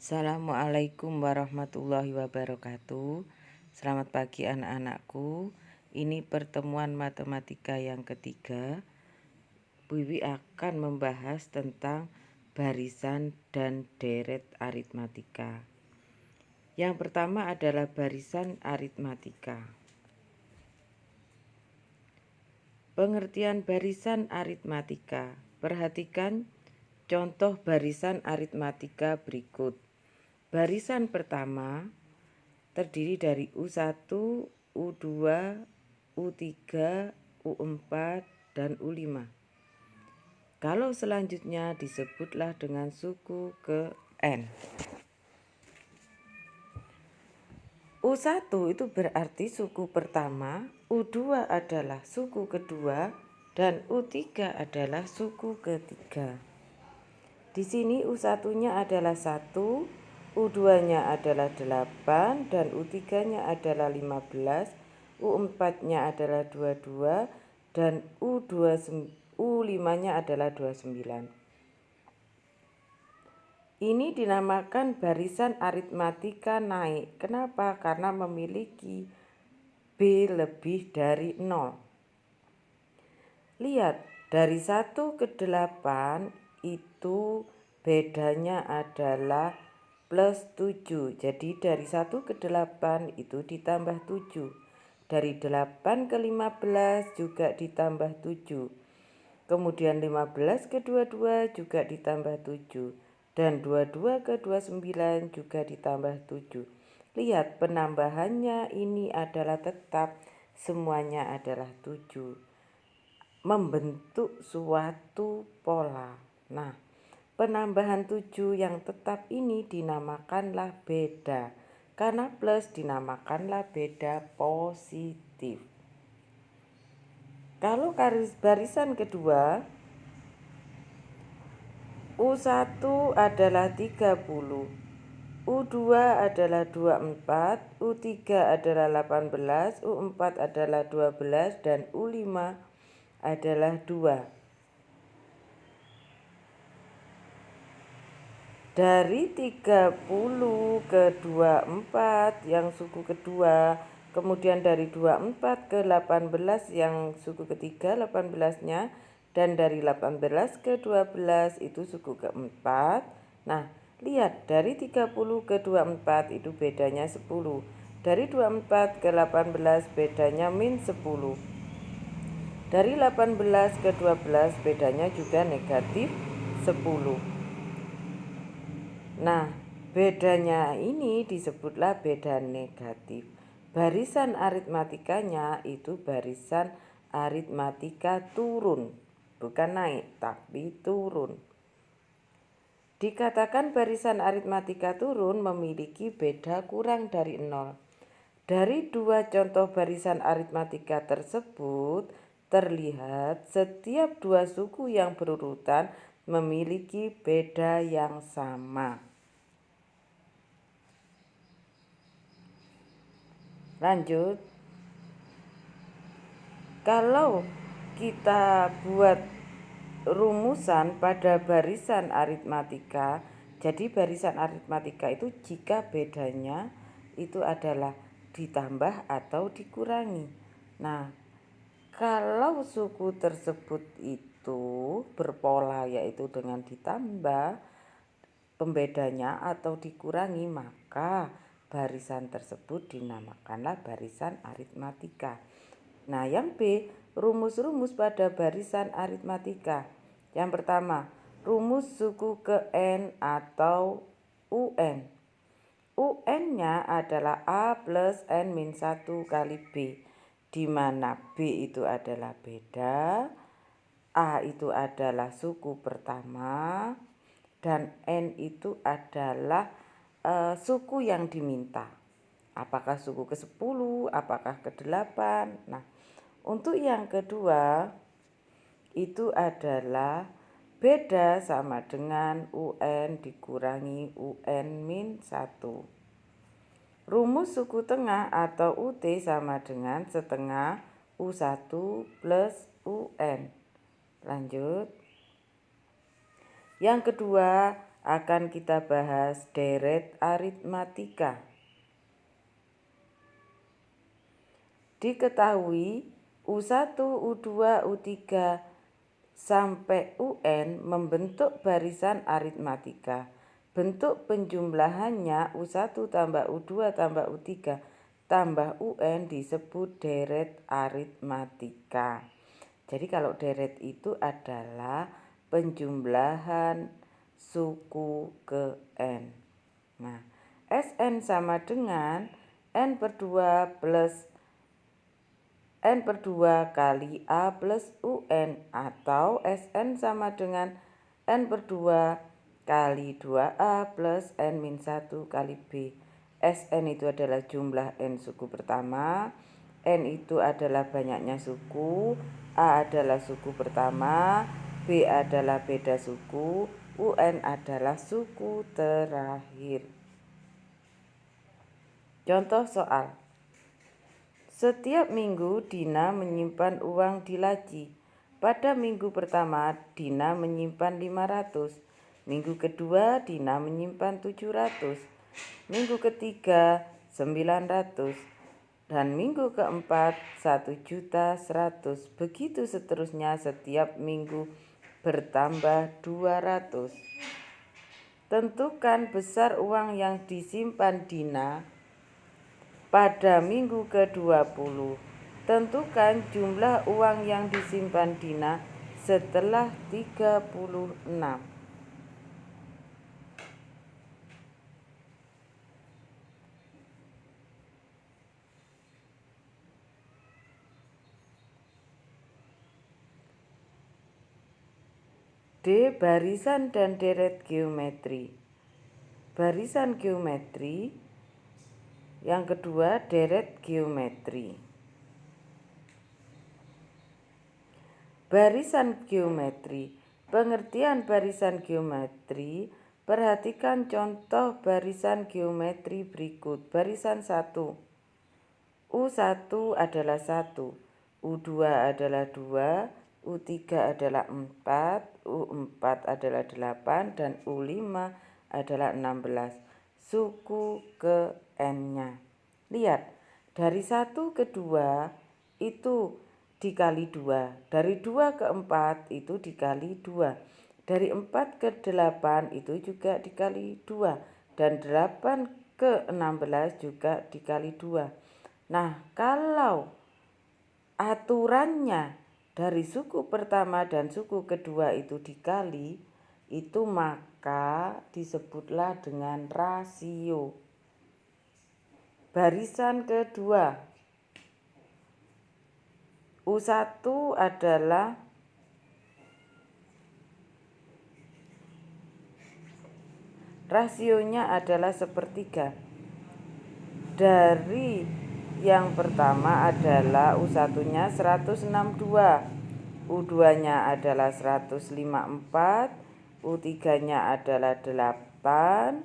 Assalamualaikum warahmatullahi wabarakatuh. Selamat pagi anak-anakku. Ini pertemuan matematika yang ketiga. Wiwi akan membahas tentang barisan dan deret aritmatika. Yang pertama adalah barisan aritmatika. Pengertian barisan aritmatika. Perhatikan contoh barisan aritmatika berikut. Barisan pertama terdiri dari U1, U2, U3, U4, dan U5. Kalau selanjutnya disebutlah dengan suku ke N. U1 itu berarti suku pertama, U2 adalah suku kedua, dan U3 adalah suku ketiga. Di sini U1-nya adalah 1, U2-nya adalah 8, dan U3-nya adalah 15, U4-nya adalah 22, dan U5-nya adalah 29. Ini dinamakan barisan aritmatika naik. Kenapa? Karena memiliki B lebih dari 0. Lihat, dari 1 ke 8 itu bedanya adalah plus 7. Jadi dari 1 ke 8 itu ditambah 7. Dari 8 ke 15 juga ditambah 7. Kemudian 15 ke 22 juga ditambah 7. Dan 22 ke 29 juga ditambah 7. Lihat, penambahannya ini adalah tetap, semuanya adalah 7. Membentuk suatu pola. Nah, penambahan 7 yang tetap ini dinamakanlah beda. Karena plus dinamakanlah beda positif. Kalau barisan kedua, U1 adalah 30, U2 adalah 24, U3 adalah 18, U4 adalah 12, dan U5 adalah 2. Dari 30 ke 24 yang suku kedua, kemudian dari 24 ke 18 yang suku ketiga 18-nya, dan dari 18 ke 12 itu suku keempat. Nah, lihat, dari 30 ke 24 itu bedanya 10. Dari 24 ke 18 bedanya min 10. Dari 18 ke 12 bedanya juga negatif 10. Nah, bedanya ini disebutlah beda negatif. Barisan aritmatikanya itu barisan aritmatika turun. Bukan naik, tapi turun. Dikatakan barisan aritmatika turun memiliki beda kurang dari 0. Dari dua contoh barisan aritmatika tersebut, terlihat setiap dua suku yang berurutan memiliki beda yang sama. Lanjut, kalau kita buat rumusan pada barisan aritmatika, jadi barisan aritmatika itu jika bedanya itu adalah ditambah atau dikurangi. Nah, kalau suku tersebut itu berpola yaitu dengan ditambah pembedanya atau dikurangi, maka barisan tersebut dinamakanlah barisan aritmatika. Nah, yang B, rumus-rumus pada barisan aritmatika. Yang pertama, rumus suku ke N atau UN. UN-nya adalah A plus N min 1 kali B, di mana B itu adalah beda, A itu adalah suku pertama, dan N itu adalah suku yang diminta. Apakah suku ke-10, apakah ke-8. Nah, untuk yang kedua itu adalah beda sama dengan UN dikurangi UN min 1. Rumus suku tengah atau UT sama dengan setengah U1 plus UN. Lanjut. Yang kedua akan kita bahas deret aritmatika. Diketahui U1, U2, U3 sampai UN membentuk barisan aritmatika. Bentuk penjumlahannya U1 tambah U2 tambah U3 tambah UN disebut deret aritmatika. Jadi kalau deret itu adalah penjumlahan suku ke N. Nah, Sn sama dengan N per 2 plus N per 2 kali A plus UN, atau Sn sama dengan N per 2 kali 2A plus N min 1 kali B. Sn itu adalah jumlah N suku pertama, N itu adalah banyaknya suku, A adalah suku pertama, B adalah beda suku, UN adalah suku terakhir. Contoh soal. Setiap minggu Dina menyimpan uang di laci. Pada minggu pertama Dina menyimpan 500. Minggu kedua Dina menyimpan 700. Minggu ketiga 900. Dan minggu keempat 1.100.000. Begitu seterusnya setiap minggu bertambah 200. Tentukan besar uang yang disimpan Dina pada minggu ke-20. Tentukan jumlah uang yang disimpan Dina setelah 36. D. Barisan dan deret geometri. Barisan geometri. Yang kedua, deret geometri. Barisan geometri. Pengertian barisan geometri. Perhatikan contoh barisan geometri berikut. Barisan 1. U1 adalah 1, U2 adalah 2, U3 adalah 4, U4 adalah 8, dan U5 adalah 16. Suku ke N-nya. Lihat, dari 1 ke 2 itu dikali 2. Dari 2 ke 4 itu dikali 2. Dari 4 ke 8 itu juga dikali 2. Dan 8 ke 16 juga dikali 2. Nah, kalau aturannya dari suku pertama dan suku kedua itu dikali, itu maka disebutlah dengan rasio. Barisan kedua, U1 adalah rasionya adalah sepertiga. Dari yang pertama adalah U1-nya 162, U2-nya adalah 154, U3-nya adalah 8,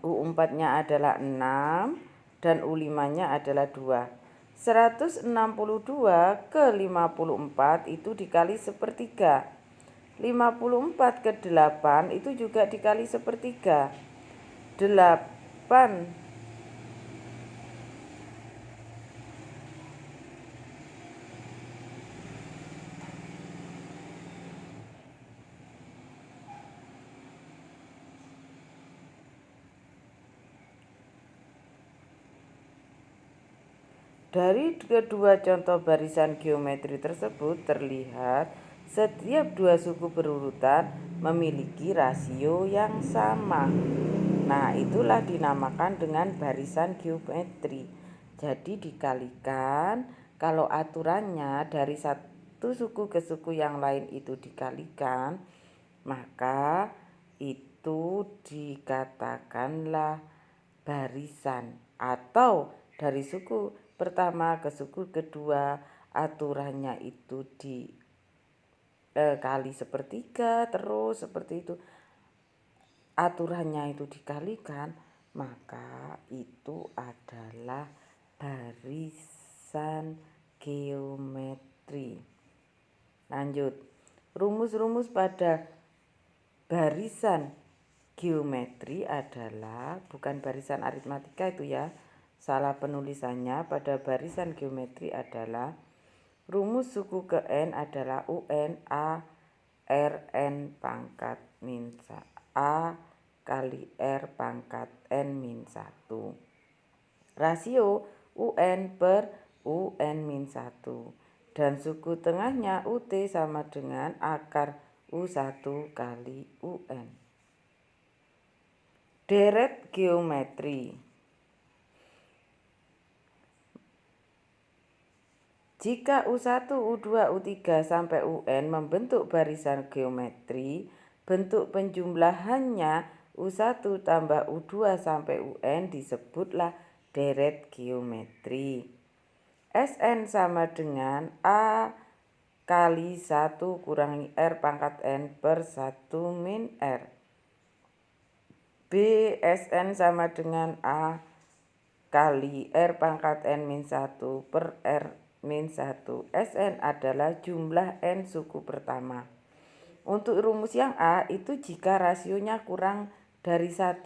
U4-nya adalah 6, dan U5-nya adalah 2. 162 ke 54 itu dikali sepertiga. 54 ke 8 itu juga dikali sepertiga. 8 Dari kedua contoh barisan geometri tersebut terlihat setiap dua suku berurutan memiliki rasio yang sama. Nah, itulah dinamakan dengan barisan geometri. Jadi dikalikan, kalau aturannya dari satu suku ke suku yang lain itu dikalikan, maka itu dikatakanlah barisan. Atau dari suku pertama ke suku kedua aturannya itu dikali sepertiga, terus seperti itu aturannya itu dikalikan, maka itu adalah barisan geometri. Lanjut, rumus-rumus pada barisan geometri adalah, bukan barisan aritmatika itu ya, salah penulisannya. Pada barisan geometri adalah rumus suku ke N adalah UN A R N pangkat min A kali R pangkat N min 1. Rasio UN per UN min 1. Dan suku tengahnya UT sama dengan akar U1 kali UN. Deret geometri. Jika U1, U2, U3 sampai UN membentuk barisan geometri, bentuk penjumlahannya U1 tambah U2 sampai UN disebutlah deret geometri. Sn sama dengan A kali 1 kurangi R pangkat N per 1 min R. B Sn sama dengan A kali R pangkat N min 1 per R min 1. Sn adalah jumlah N suku pertama. Untuk rumus yang A itu jika rasionya kurang dari 1.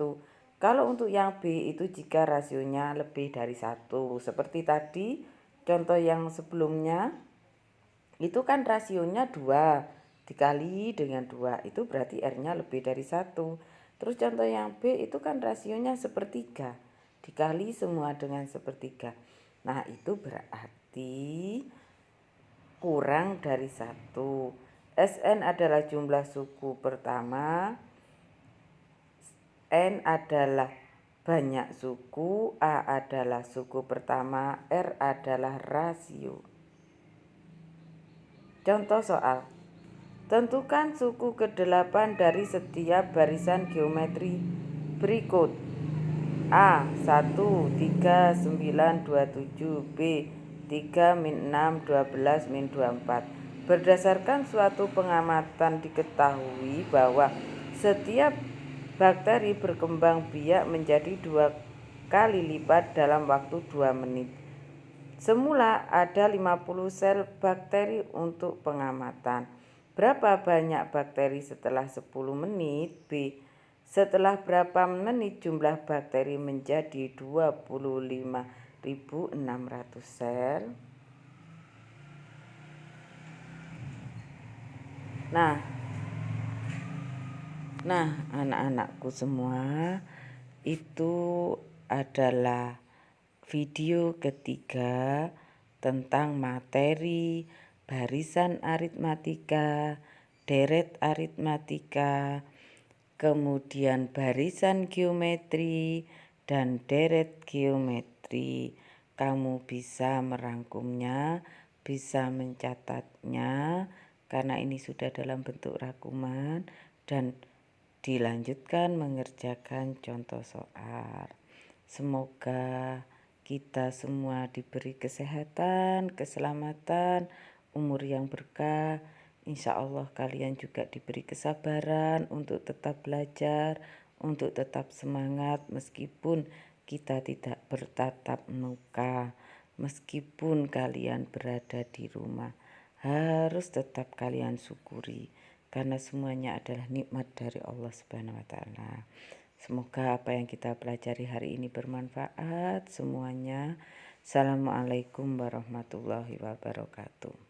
Kalau untuk yang B itu jika rasionya lebih dari 1. Seperti tadi contoh yang sebelumnya itu kan rasionya 2 dikali dengan 2. Itu berarti R-nya lebih dari 1. Terus contoh yang B itu kan rasionya sepertiga dikali semua dengan sepertiga. Nah itu berarti kurang dari 1. Sn adalah jumlah suku pertama, N adalah banyak suku, A adalah suku pertama, R adalah rasio. Contoh soal. Tentukan suku ke-8 dari setiap barisan geometri berikut. A. 1, 3, 9, 27. B. 3, min 6, 12, min 24. Berdasarkan suatu pengamatan diketahui bahwa setiap bakteri berkembang biak menjadi 2 kali lipat dalam waktu 2 menit. Semula ada 50 sel bakteri untuk pengamatan. Berapa banyak bakteri setelah 10 menit? B. Setelah berapa menit jumlah bakteri menjadi 25.600 sel? Nah, anak-anakku semua, itu adalah video ketiga tentang materi barisan aritmatika, deret aritmatika, kemudian barisan geometri, dan deret geometri. Kamu bisa merangkumnya, bisa mencatatnya, karena ini sudah dalam bentuk rangkuman, dan dilanjutkan mengerjakan contoh soal. Semoga kita semua diberi kesehatan, keselamatan, umur yang berkah. Insya Allah kalian juga diberi kesabaran untuk tetap belajar, untuk tetap semangat meskipun kita tidak bertatap muka. Meskipun kalian berada di rumah, harus tetap kalian syukuri karena semuanya adalah nikmat dari Allah Subhanahu wa taala. Semoga apa yang kita pelajari hari ini bermanfaat semuanya. Assalamualaikum warahmatullahi wabarakatuh.